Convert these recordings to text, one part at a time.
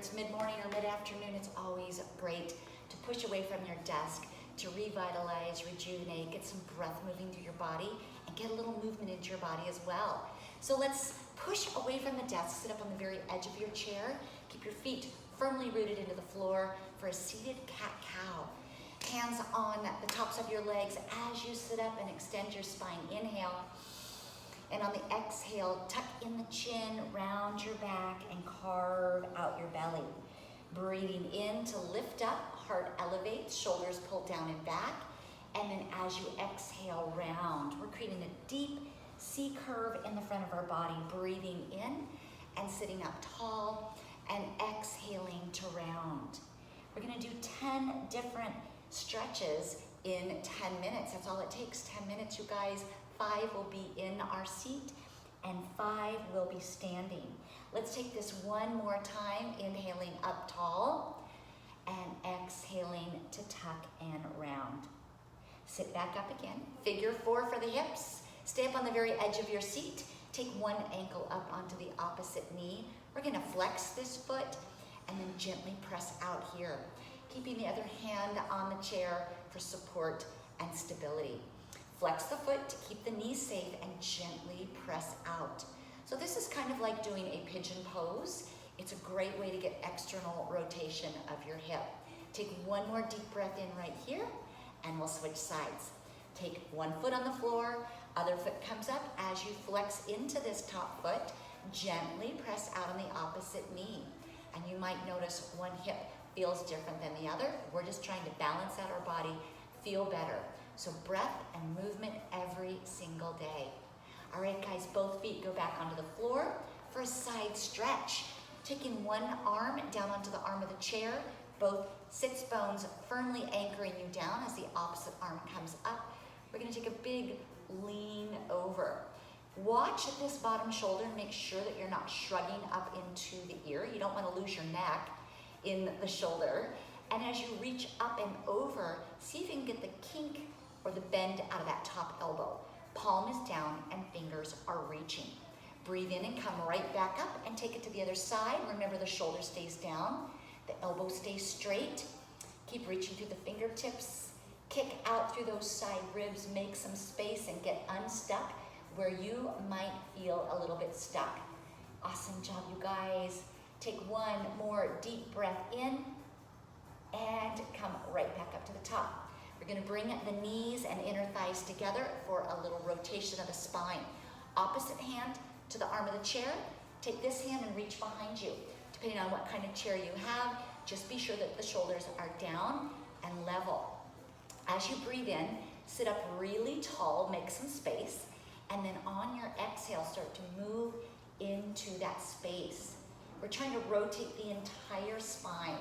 it's mid-morning or mid-afternoon, it's always great to push away from your desk, to revitalize, rejuvenate, get some breath moving through your body, and get a little movement into your body as well. So let's push away from the desk, sit up on the very edge of your chair, keep your feet firmly rooted into the floor for a seated cat-cow. Hands on the tops of your legs as you sit up and extend your spine. Inhale. And on the exhale, tuck in the chin, round your back, and carve out your belly. Breathing in to lift up, heart elevates, shoulders pull down and back. And then as you exhale, round. We're creating a deep C curve in the front of our body. Breathing in and sitting up tall and exhaling to round. We're gonna do 10 different stretches in 10 minutes. That's all it takes, 10 minutes, you guys. 5 will be in our seat and 5 will be standing. Let's take this one more time, inhaling up tall and exhaling to tuck and round. Sit back up again, figure 4 for the hips. Stay up on the very edge of your seat. Take one ankle up onto the opposite knee. We're gonna flex this foot and then gently press out here, keeping the other hand on the chair for support and stability. Flex the foot to keep the knees safe and gently press out. So this is kind of like doing a pigeon pose. It's a great way to get external rotation of your hip. Take one more deep breath in right here and we'll switch sides. Take one foot on the floor, other foot comes up. As you flex into this top foot, gently press out on the opposite knee. And you might notice one hip feels different than the other. We're just trying to balance out our body, feel better. So breath and movement every single day. All right, guys, both feet go back onto the floor for a side stretch. Taking one arm down onto the arm of the chair, both sits bones firmly anchoring you down as the opposite arm comes up. We're gonna take a big lean over. Watch this bottom shoulder and make sure that you're not shrugging up into the ear. You don't wanna lose your neck in the shoulder. And as you reach up and over, see if you can get the kink or the bend out of that top elbow. Palm is down and fingers are reaching. Breathe in and come right back up and take it to the other side. Remember, the shoulder stays down, the elbow stays straight. Keep reaching through the fingertips. Kick out through those side ribs, make some space and get unstuck where you might feel a little bit stuck. Awesome job, you guys. Take one more deep breath in and come right back up to the top. We're gonna bring the knees and inner thighs together for a little rotation of the spine. Opposite hand to the arm of the chair. Take this hand and reach behind you. Depending on what kind of chair you have, just be sure that the shoulders are down and level. As you breathe in, sit up really tall, make some space, and then on your exhale, start to move into that space. We're trying to rotate the entire spine.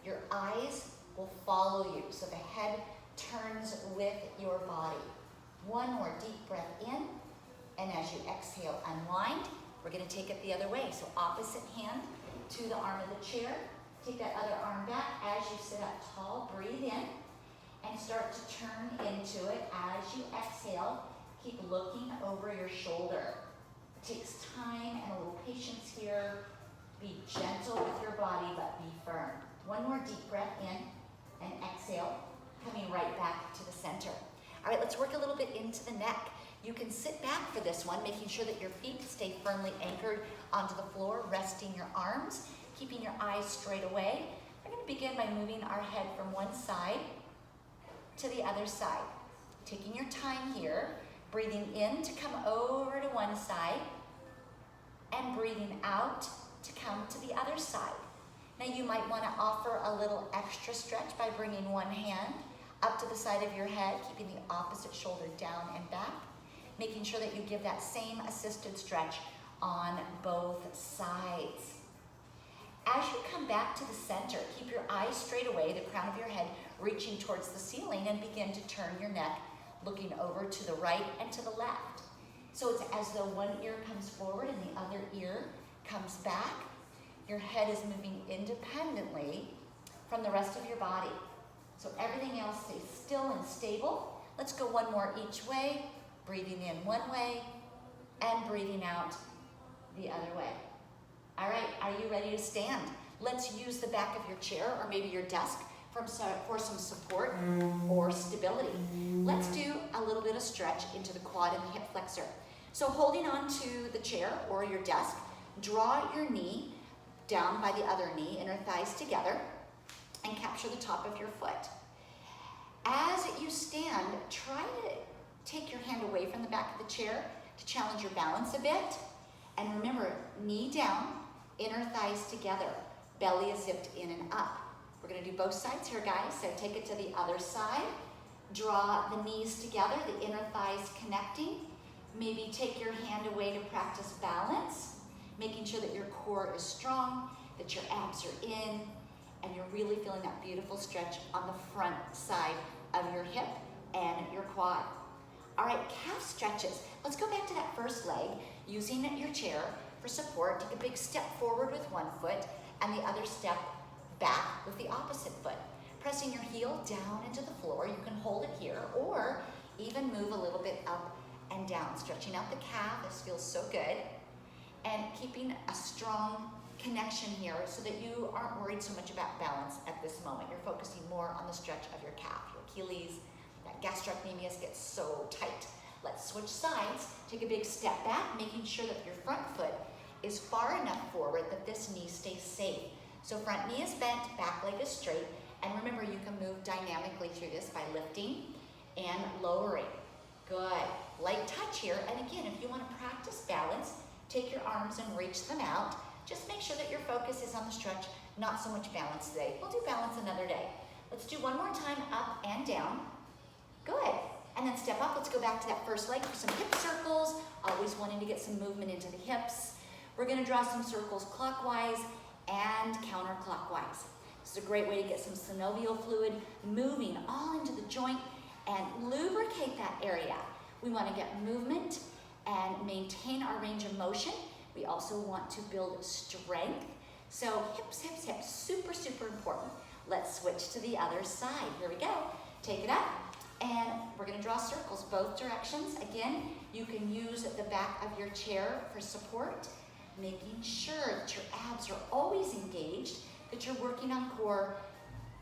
Your eyes will follow you, so the head turns with your body. One more deep breath in, and as you exhale, unwind. We're gonna take it the other way. So opposite hand to the arm of the chair. Take that other arm back as you sit up tall. Breathe in and start to turn into it. As you exhale, keep looking over your shoulder. It takes time and a little patience here. Be gentle with your body, but be firm. One more deep breath in and exhale, coming right back to the center. All right, let's work a little bit into the neck. You can sit back for this one, making sure that your feet stay firmly anchored onto the floor, resting your arms, keeping your eyes straight away. We're gonna begin by moving our head from one side to the other side. Taking your time here, breathing in to come over to one side, and breathing out to come to the other side. Now you might wanna offer a little extra stretch by bringing one hand up to the side of your head, keeping the opposite shoulder down and back, making sure that you give that same assisted stretch on both sides. As you come back to the center, keep your eyes straight away, the crown of your head reaching towards the ceiling, and begin to turn your neck, looking over to the right and to the left. So it's as though one ear comes forward and the other ear comes back. Your head is moving independently from the rest of your body. So everything else stays still and stable. Let's go one more each way. Breathing in one way and breathing out the other way. All right, are you ready to stand? Let's use the back of your chair or maybe your desk for some support or stability. Let's do a little bit of stretch into the quad and the hip flexor. So holding on to the chair or your desk, draw your knee down by the other knee, inner thighs together, and capture the top of your foot. As you stand, try to take your hand away from the back of the chair to challenge your balance a bit. And remember, knee down, inner thighs together, belly is zipped in and up. We're gonna do both sides here, guys. So take it to the other side. Draw the knees together, the inner thighs connecting. Maybe take your hand away to practice balance, making sure that your core is strong, that your abs are in, and you're really feeling that beautiful stretch on the front side of your hip and your quad. All right, calf stretches. Let's go back to that first leg, using your chair for support. Take a big step forward with one foot and the other step back with the opposite foot. Pressing your heel down into the floor. You can hold it here or even move a little bit up and down, stretching out the calf. This feels so good. And keeping a strong connection here so that you aren't worried so much about balance at this moment. You're focusing more on the stretch of your calf, your Achilles. That gastrocnemius gets so tight. Let's switch sides. Take a big step back, making sure that your front foot is far enough forward that this knee stays safe. So front knee is bent, back leg is straight, and remember you can move dynamically through this by lifting and lowering. Good. Light touch here, and again, if you want to practice balance, take your arms and reach them out. Just make sure that your focus is on the stretch, not so much balance today. We'll do balance another day. Let's do one more time, up and down. Good. And then step up. Let's go back to that first leg for some hip circles. Always wanting to get some movement into the hips. We're going to draw some circles clockwise and counterclockwise. This is a great way to get some synovial fluid moving all into the joint and lubricate that area. We want to get movement and maintain our range of motion. We also want to build strength. So hips, hips, hips, super, super important. Let's switch to the other side. Here we go. Take it up, and we're gonna draw circles both directions. Again, you can use the back of your chair for support, making sure that your abs are always engaged, that you're working on core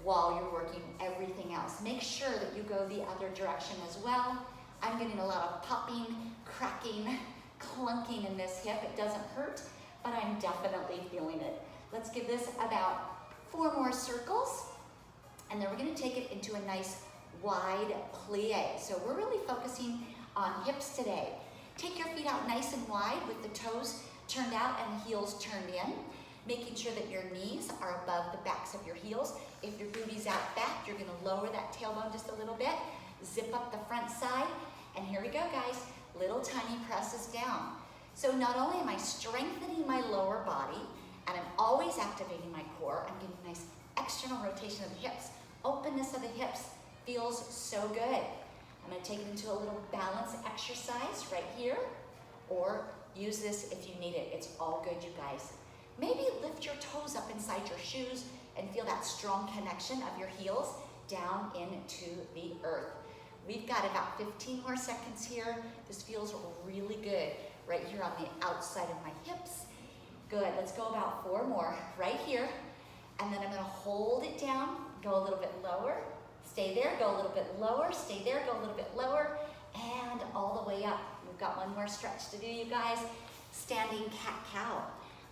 while you're working everything else. Make sure that you go the other direction as well. I'm getting a lot of popping, cracking, clunking in this hip. It doesn't hurt, but I'm definitely feeling it. Let's give this about 4 more circles, and then we're gonna take it into a nice wide plie. So we're really focusing on hips today. Take your feet out nice and wide with the toes turned out and the heels turned in, making sure that your knees are above the backs of your heels. If your booty's out back, you're gonna lower that tailbone just a little bit, zip up the front side, and here we go, guys. Little tiny presses down. So not only am I strengthening my lower body, and I'm always activating my core, I'm getting a nice external rotation of the hips. Openness of the hips feels so good. I'm gonna take it into a little balance exercise right here, or use this if you need it. It's all good, you guys. Maybe lift your toes up inside your shoes and feel that strong connection of your heels down into the earth. We've got about 15 more seconds here. This feels really good right here on the outside of my hips. Good, let's go about 4 more right here. And then I'm gonna hold it down, go a little bit lower, stay there, go a little bit lower, stay there, go a little bit lower, and all the way up. We've got 1 more stretch to do, you guys. Standing cat-cow.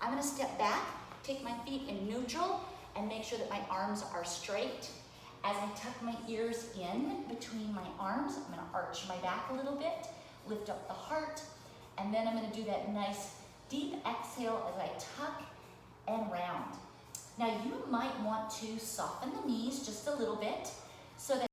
I'm gonna step back, take my feet in neutral, and make sure that my arms are straight. As I tuck my ears in between my arms, I'm gonna arch my back a little bit, lift up the heart, and then I'm gonna do that nice deep exhale as I tuck and round. Now you might want to soften the knees just a little bit so that